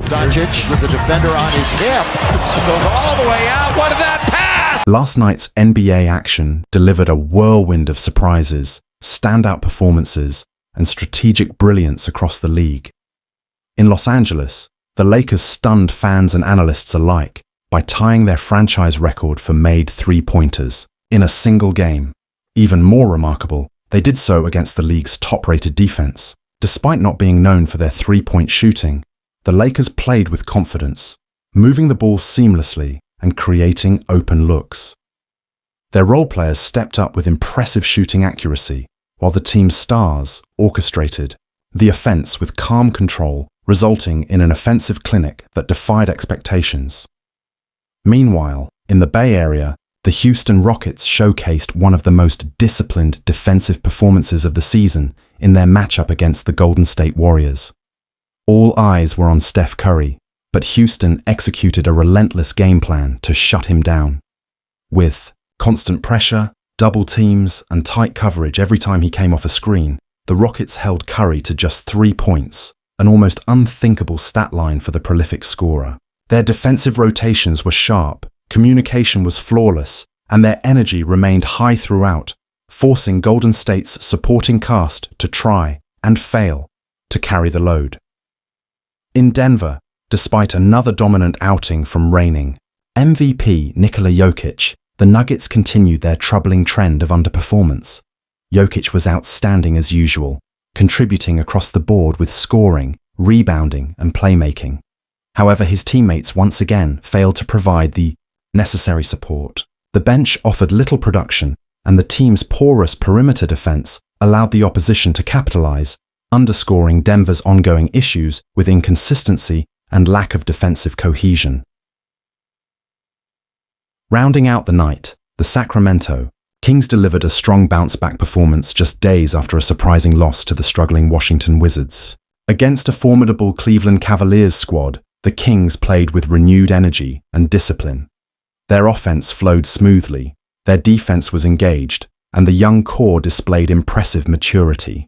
Dončić with the defender on his hip. Goes all the way out. What is that pass? Last night's NBA action delivered a whirlwind of surprises, standout performances, and strategic brilliance across the league. In Los Angeles, the Lakers stunned fans and analysts alike by tying their franchise record for made three-pointers in a single game. Even more remarkable, they did so against the league's top-rated defense. Despite not being known for their three-point shooting, the Lakers played with confidence, moving the ball seamlessly and creating open looks. Their role players stepped up with impressive shooting accuracy, while the team's stars orchestrated the offense with calm control, resulting in an offensive clinic that defied expectations. Meanwhile, in the Bay Area, the Houston Rockets showcased one of the most disciplined defensive performances of the season in their matchup against the Golden State Warriors. All eyes were on Steph Curry, but Houston executed a relentless game plan to shut him down. With constant pressure, double teams, and tight coverage every time he came off a screen, the Rockets held Curry to just 3 points, an almost unthinkable stat line for the prolific scorer. Their defensive rotations were sharp, communication was flawless, and their energy remained high throughout, forcing Golden State's supporting cast to try and fail to carry the load. In Denver, despite another dominant outing from reigning MVP Nikola Jokic, the Nuggets continued their troubling trend of underperformance. Jokic was outstanding as usual, contributing across the board with scoring, rebounding, and playmaking. However, his teammates once again failed to provide the necessary support. The bench offered little production, and the team's porous perimeter defense allowed the opposition to capitalize, underscoring Denver's ongoing issues with inconsistency and lack of defensive cohesion. Rounding out the night, the Sacramento Kings delivered a strong bounce-back performance just days after a surprising loss to the struggling Washington Wizards. Against a formidable Cleveland Cavaliers squad, the Kings played with renewed energy and discipline. Their offense flowed smoothly, their defense was engaged, and the young core displayed impressive maturity.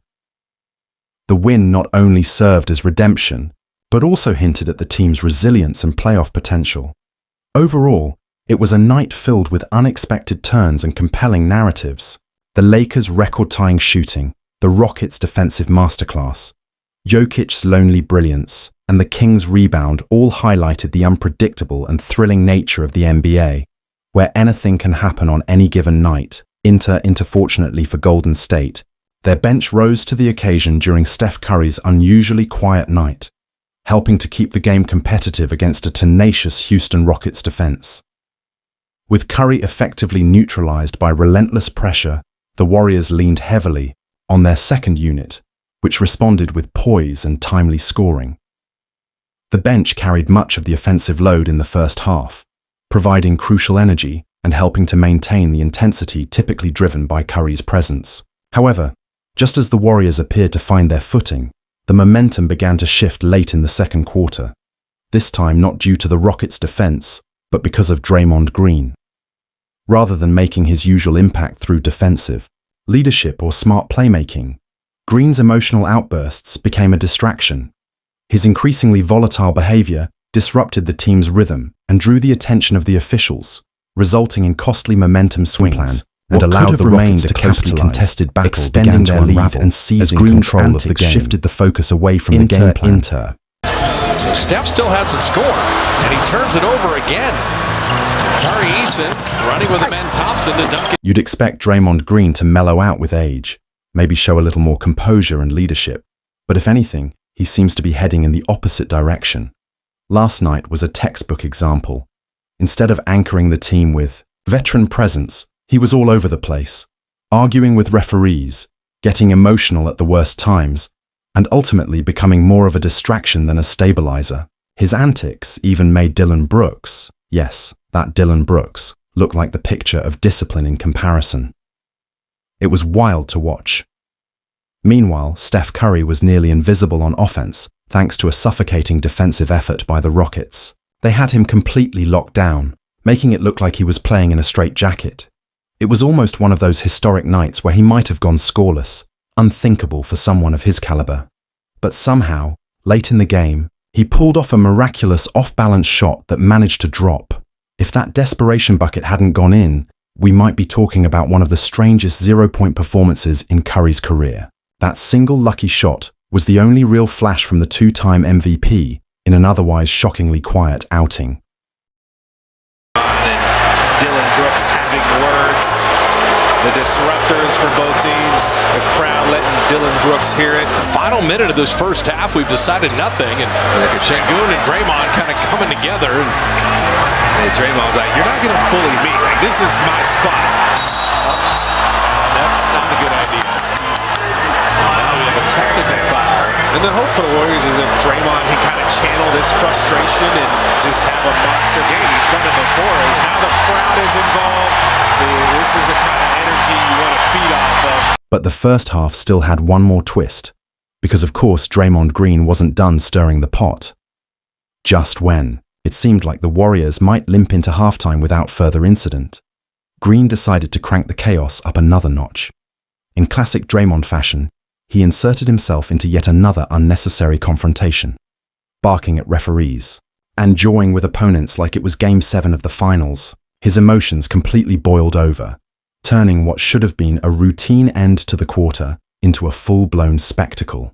The win not only served as redemption, but also hinted at the team's resilience and playoff potential. Overall, it was a night filled with unexpected turns and compelling narratives. The Lakers' record-tying shooting, the Rockets' defensive masterclass, Jokic's lonely brilliance, and the Kings' rebound all highlighted the unpredictable and thrilling nature of the NBA, where anything can happen on any given night. Fortunately for Golden State, their bench rose to the occasion during Steph Curry's unusually quiet night, helping to keep the game competitive against a tenacious Houston Rockets defense. With Curry effectively neutralized by relentless pressure, the Warriors leaned heavily on their second unit, which responded with poise and timely scoring. The bench carried much of the offensive load in the first half, providing crucial energy and helping to maintain the intensity typically driven by Curry's presence. However, just as the Warriors appeared to find their footing, the momentum began to shift late in the second quarter, this time not due to the Rockets' defense, but because of Draymond Green. Rather than making his usual impact through defensive leadership or smart playmaking, Green's emotional outbursts became a distraction. His increasingly volatile behavior disrupted the team's rhythm and drew the attention of the officials, resulting in costly momentum swings and allowed the Rockets to closely contested battle extending their lead and seizing control of the game. Shifted the focus away from the game plan. So Steph still hasn't scored, and he turns it over again. Tari Eason running with a man Thompson to dunk it. You'd expect Draymond Green to mellow out with age, maybe show a little more composure and leadership, but if anything, he seems to be heading in the opposite direction. Last night was a textbook example. Instead of anchoring the team with veteran presence, he was all over the place, arguing with referees, getting emotional at the worst times, and ultimately becoming more of a distraction than a stabilizer. His antics even made Dillon Brooks, yes, that Dillon Brooks, look like the picture of discipline in comparison. It was wild to watch. Meanwhile, Steph Curry was nearly invisible on offense thanks to a suffocating defensive effort by the Rockets. They had him completely locked down, making it look like he was playing in a straitjacket. It was almost one of those historic nights where he might have gone scoreless, unthinkable for someone of his caliber. But somehow, late in the game, He pulled off a miraculous off-balance shot that managed to drop. If that desperation bucket hadn't gone in, we might be talking about one of the strangest zero-point performances in Curry's career. That single lucky shot was the only real flash from the two-time MVP in an otherwise shockingly quiet outing. And Dylan Brooks having words. The disruptors for both teams. The crowd letting Dylan Brooks hear it. Final minute of this first half, we've decided nothing. And Şengün and Draymond kind of coming together. And Draymond's like, you're not going to bully me. Like, this is my spot. That's not a good idea. Now we have a technical foul. And the hope for the Warriors is that Draymond can kind of channel this frustration and just have a monster game. He's done it before. Now the crowd is involved. See, this is the kind of energy you want to feed off of. But the first half still had one more twist, because of course Draymond Green wasn't done stirring the pot. Just when it seemed like the Warriors might limp into halftime without further incident, Green decided to crank the chaos up another notch. In classic Draymond fashion, he inserted himself into yet another unnecessary confrontation, barking at referees and jawing with opponents like it was Game 7 of the finals. His emotions completely boiled over, turning what should have been a routine end to the quarter into a full-blown spectacle.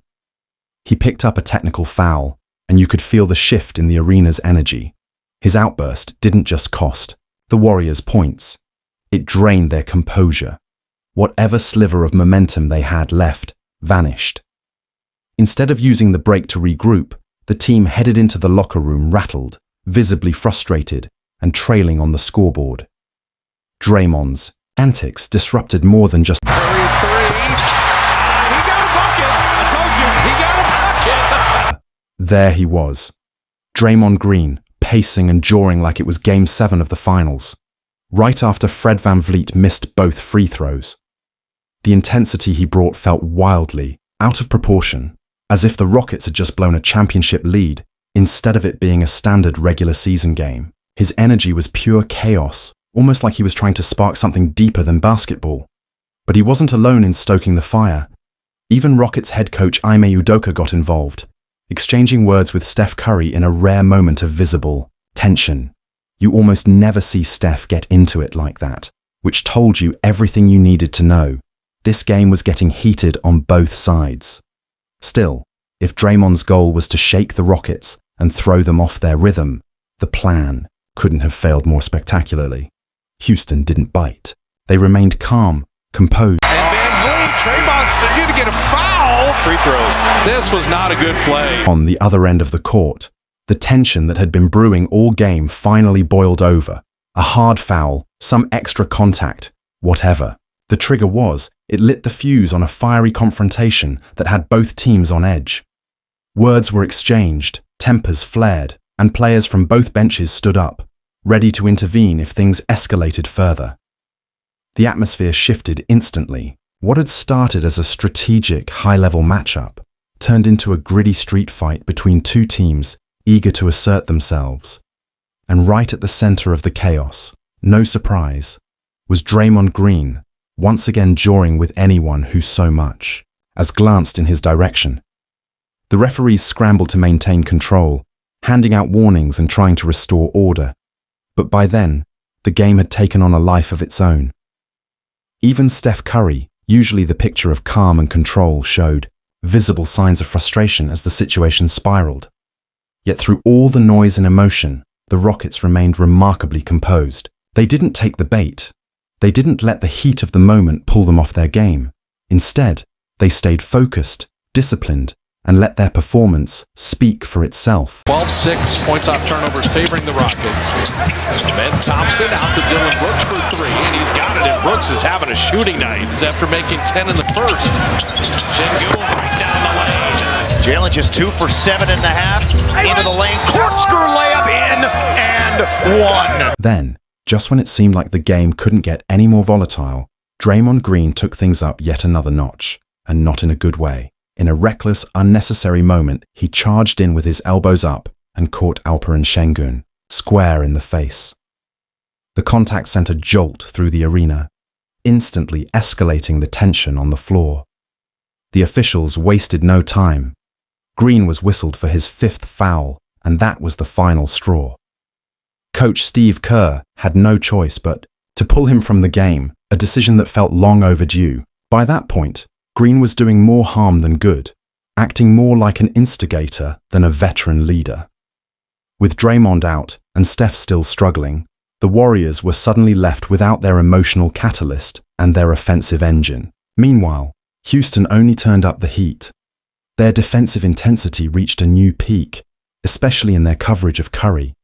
He picked up a technical foul, and you could feel the shift in the arena's energy. His outburst didn't just cost the Warriors points, it drained their composure. Whatever sliver of momentum they had left vanished. Instead of using the break to regroup, the team headed into the locker room rattled, visibly frustrated, and trailing on the scoreboard. Draymond's antics disrupted more than just Curry three. He got a bucket. I told you, he got a bucket. There he was. Draymond Green, pacing and jawing like it was Game 7 of the finals, right after Fred VanVleet missed both free throws. The intensity he brought felt wildly out of proportion, as if the Rockets had just blown a championship lead instead of it being a standard regular season game. His energy was pure chaos, almost like he was trying to spark something deeper than basketball. But he wasn't alone in stoking the fire. Even Rockets head coach Ime Udoka got involved, exchanging words with Steph Curry in a rare moment of visible tension. You almost never see Steph get into it like that, which told you everything you needed to know. This game was getting heated on both sides. Still, if Draymond's goal was to shake the Rockets and throw them off their rhythm, the plan couldn't have failed more spectacularly. Houston didn't bite. They remained calm, composed. And VanVleet, Draymond, did you get a foul? Free throws. This was not a good play. On the other end of the court, the tension that had been brewing all game finally boiled over. A hard foul, some extra contact, whatever. The trigger was, it lit the fuse on a fiery confrontation that had both teams on edge. Words were exchanged, tempers flared, and players from both benches stood up, ready to intervene if things escalated further. The atmosphere shifted instantly. What had started as a strategic, high-level matchup turned into a gritty street fight between two teams eager to assert themselves. And right at the center of the chaos, no surprise, was Draymond Green, once again jawing with anyone who so much as glanced in his direction. The referees scrambled to maintain control, handing out warnings and trying to restore order. But by then, the game had taken on a life of its own. Even Steph Curry, usually the picture of calm and control, showed visible signs of frustration as the situation spiraled. Yet through all the noise and emotion, the Rockets remained remarkably composed. They didn't take the bait. They didn't let the heat of the moment pull them off their game. Instead, they stayed focused, disciplined, and let their performance speak for itself. 12-6, points off turnovers favoring the Rockets. Ben Thompson out to Dylan Brooks for three, and he's got it, and Brooks is having a shooting night after making 10 in the first. Şengün right down the lane. Jalen just 2 for 7 in the half. Into the lane, corkscrew layup in, and one. Then, just when it seemed like the game couldn't get any more volatile, Draymond Green took things up yet another notch, and not in a good way. In a reckless, unnecessary moment, he charged in with his elbows up and caught Alperen Şengün square in the face. The contact sent a jolt through the arena, instantly escalating the tension on the floor. The officials wasted no time. Green was whistled for his 5th foul, and that was the final straw. Coach Steve Kerr had no choice but to pull him from the game, a decision that felt long overdue. By that point, Green was doing more harm than good, acting more like an instigator than a veteran leader. With Draymond out and Steph still struggling, the Warriors were suddenly left without their emotional catalyst and their offensive engine. Meanwhile, Houston only turned up the heat. Their defensive intensity reached a new peak, especially in their coverage of Curry.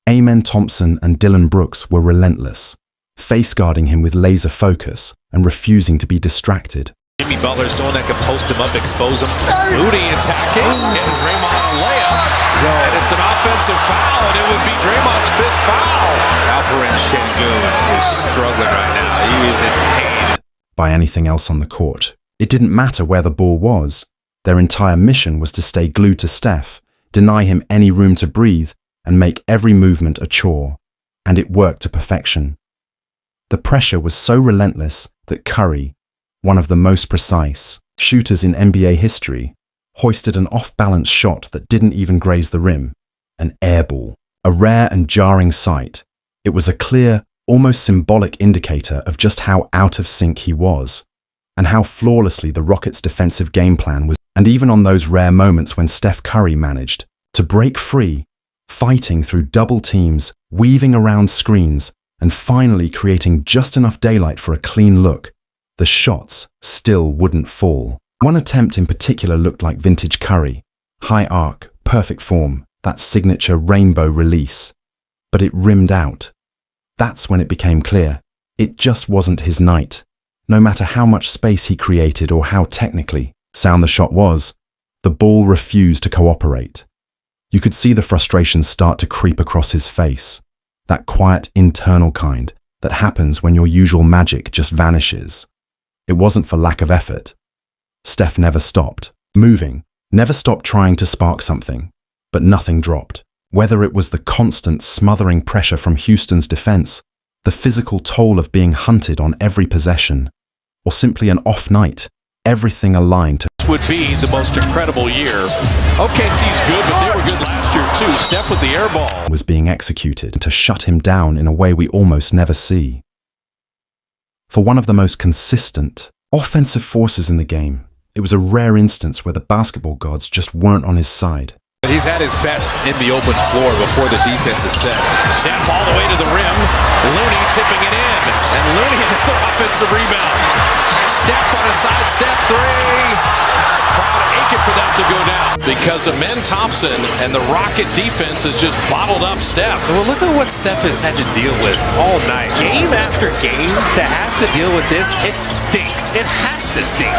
Amen Thompson and Dillon Brooks were relentless, face-guarding him with laser focus and refusing to be distracted. Jimmy Butler's someone that can post him up, expose him. Moody attacking, and Draymond a layup. And it's an offensive foul, and it would be Draymond's 5th foul. Alperen Şengün is struggling right now. He is in pain. By anything else on the court, it didn't matter where the ball was. Their entire mission was to stay glued to Steph, deny him any room to breathe, and make every movement a chore. And it worked to perfection. The pressure was so relentless that Curry, one of the most precise shooters in NBA history, hoisted an off-balance shot that didn't even graze the rim, an air ball, a rare and jarring sight. It was a clear, almost symbolic indicator of just how out of sync he was, and how flawlessly the Rockets' defensive game plan was. And even on those rare moments when Steph Curry managed to break free, fighting through double teams, weaving around screens, and finally creating just enough daylight for a clean look, the shots still wouldn't fall. One attempt in particular looked like vintage Curry. High arc, perfect form, that signature rainbow release. But it rimmed out. That's when it became clear. It just wasn't his night. No matter how much space he created or how technically sound the shot was, the ball refused to cooperate. You could see the frustration start to creep across his face. That quiet internal kind that happens when your usual magic just vanishes. It wasn't for lack of effort. Steph never stopped moving, never stopped trying to spark something, but nothing dropped. Whether it was the constant smothering pressure from Houston's defense, the physical toll of being hunted on every possession, or simply an off night, everything aligned to Would be the most incredible year. OKC's good, but they were good last year too. Steph with the air ball. was being executed to shut him down in a way we almost never see. For one of the most consistent offensive forces in the game, it was a rare instance where the basketball gods just weren't on his side. He's had his best in the open floor before the defense is set. Steph all the way to the rim. Looney tipping it in. And Looney another offensive rebound. Steph on a sidestep 3. Crowd aching for that to go down. Because Amen Thompson and the Rocket defense has just bottled up Steph. Well, look at what Steph has had to deal with all night. Game after game, to have to deal with this, it stinks. It has to stink.